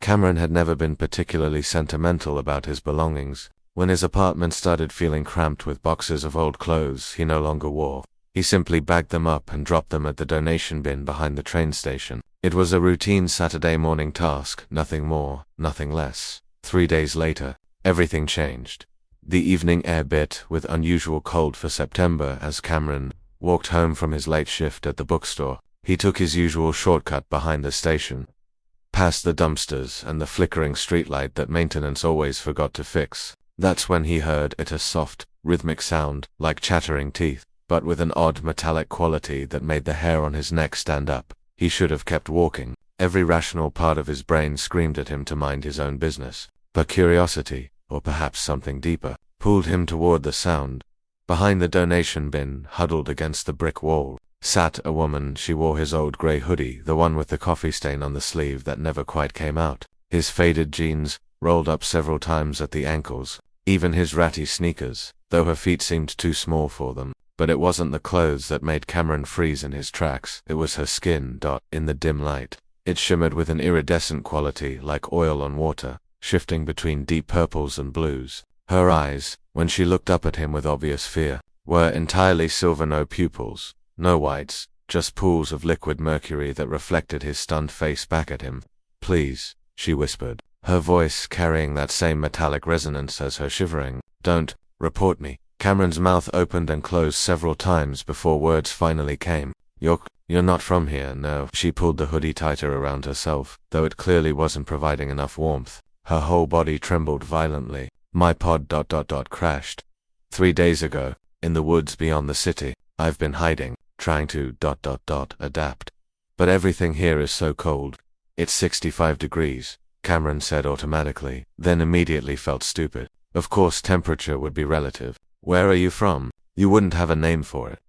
Cameron had never been particularly sentimental about his belongings. When his apartment started feeling cramped with boxes of old clothes he no longer wore, he simply bagged them up and dropped them at the donation bin behind the train station. It was a routine Saturday morning task, nothing more, nothing less. 3 days later, everything changed. The evening air bit with unusual cold for September as Cameron walked home from his late shift at the bookstore. He took his usual shortcut behind the station, past the dumpsters and the flickering streetlight that maintenance always forgot to fix. That's when he heard it, a soft, rhythmic sound, like chattering teeth, but with an odd metallic quality that made the hair on his neck stand up. He should have kept walking. Every rational part of his brain screamed at him to mind his own business. But curiosity, or perhaps something deeper, pulled him toward the sound. Behind the donation bin, huddled against the brick wall, sat a woman. She wore his old grey hoodie, the one with the coffee stain on the sleeve that never quite came out, his faded jeans, rolled up several times at the ankles, even his ratty sneakers, though her feet seemed too small for them. But it wasn't the clothes that made Cameron freeze in his tracks, it was her skin. In the dim light, it shimmered with an iridescent quality like oil on water, shifting between deep purples and blues. Her eyes, when she looked up at him with obvious fear, were entirely silver, no pupils, no whites, just pools of liquid mercury that reflected his stunned face back at him. "Please," she whispered, her voice carrying that same metallic resonance as her shivering. "Don't report me." Cameron's mouth opened and closed several times before words finally came. You're not from here, no." She pulled the hoodie tighter around herself, though it clearly wasn't providing enough warmth. Her whole body trembled violently. "My pod crashed 3 days ago, in the woods beyond the city. I've been hiding, trying to adapt. But everything here is so cold. It's 65 degrees, Cameron said automatically, then immediately felt stupid. Of course temperature would be relative. "Where are you from? You wouldn't have a name for it."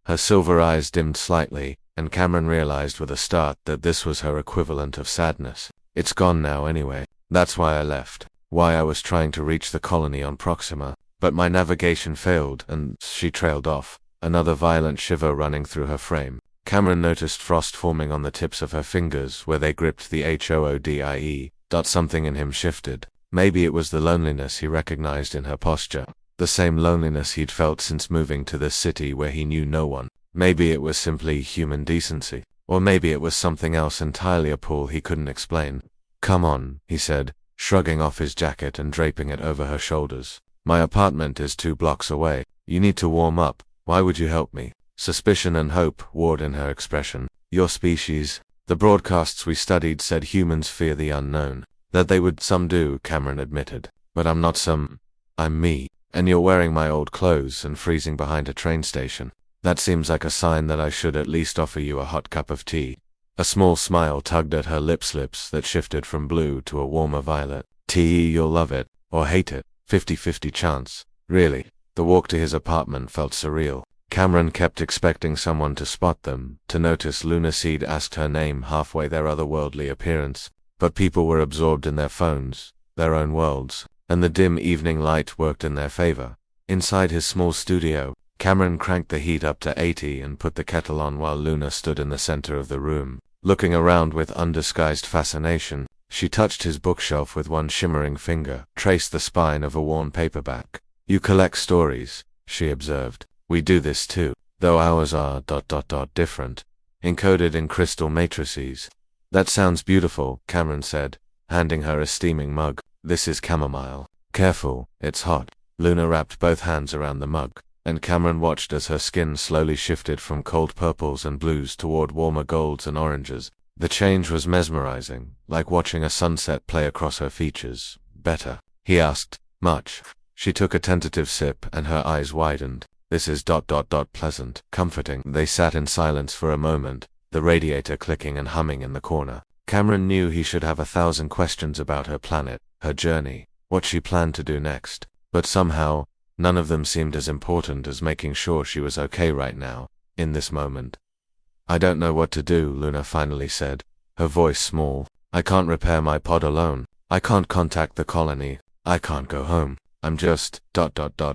Her silver eyes dimmed slightly, and Cameron realized with a start that this was her equivalent of sadness. "It's gone now anyway. That's why I left. Why I was trying to reach the colony on Proxima. But my navigation failed," and she trailed off, another violent shiver running through her frame. Cameron noticed frost forming on the tips of her fingers where they gripped the HOODIE. Something in him shifted. Maybe it was the loneliness he recognized in her posture. The same loneliness he'd felt since moving to this city where he knew no one. Maybe it was simply human decency. Or maybe it was something else entirely, a pull he couldn't explain. "Come on," he said, shrugging off his jacket and draping it over her shoulders. "My apartment is 2 blocks away. You need to warm up. Why would you help me?" Suspicion and hope warred in her expression. "Your species. The broadcasts we studied said humans fear the unknown. That they would, some do," Cameron admitted. "But I'm not some. I'm me. And you're wearing my old clothes and freezing behind a train station. That seems like a sign that I should at least offer you a hot cup of tea." A small smile tugged at her lips that shifted from blue to a warmer violet. "Tea, you'll love it, or hate it. 50-50 chance." Really, the walk to his apartment felt surreal. Cameron kept expecting someone to spot them, to notice Lunaseed asked her name halfway their otherworldly appearance. But people were absorbed in their phones, their own worlds, and the dim evening light worked in their favor. Inside his small studio, Cameron cranked the heat up to 80 and put the kettle on while Luna stood in the center of the room, looking around with undisguised fascination. She touched his bookshelf with one shimmering finger, traced the spine of a worn paperback. "You collect stories," she observed. "We do this too, though ours are different, encoded in crystal matrices." "That sounds beautiful," Cameron said, handing her a steaming mug. "This is chamomile. Careful, it's hot." Luna wrapped both hands around the mug, and Cameron watched as her skin slowly shifted from cold purples and blues toward warmer golds and oranges. The change was mesmerizing, like watching a sunset play across her features. "Better?" he asked. "Much." She took a tentative sip and her eyes widened. "This is pleasant, comforting." They sat in silence for a moment, the radiator clicking and humming in the corner. Cameron knew he should have 1,000 questions about her planet, her journey, what she planned to do next. But somehow, none of them seemed as important as making sure she was okay right now, in this moment. "I don't know what to do," Luna finally said, her voice small. "I can't repair my pod alone. I can't contact the colony. I can't go home. I'm just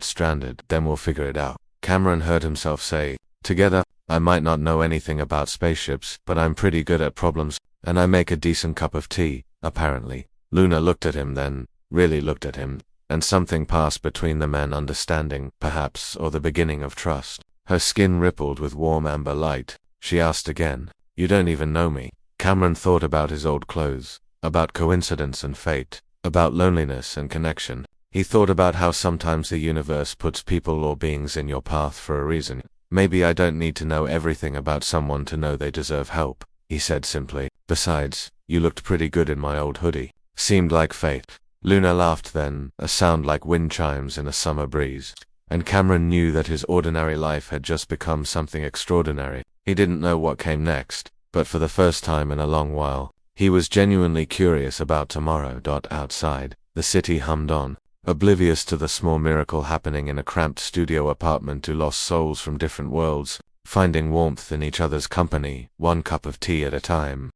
stranded. Then we'll figure it out." Cameron heard himself say, "Together, I might not know anything about spaceships, but I'm pretty good at problems, and I make a decent cup of tea, apparently." Luna looked at him then, really looked at him, and something passed between them, an understanding, perhaps, or the beginning of trust. Her skin rippled with warm amber light. She asked again, "You don't even know me?" Cameron thought about his old clothes, about coincidence and fate, about loneliness and connection. He thought about how sometimes the universe puts people or beings in your path for a reason. "Maybe I don't need to know everything about someone to know they deserve help," he said simply. "Besides, you looked pretty good in my old hoodie." Seemed like fate. Luna laughed then, a sound like wind chimes in a summer breeze. And Cameron knew that his ordinary life had just become something extraordinary. He didn't know what came next, but for the first time in a long while, he was genuinely curious about tomorrow. Outside, the city hummed on, oblivious to the small miracle happening in a cramped studio apartment. Two lost souls from different worlds, finding warmth in each other's company, one cup of tea at a time.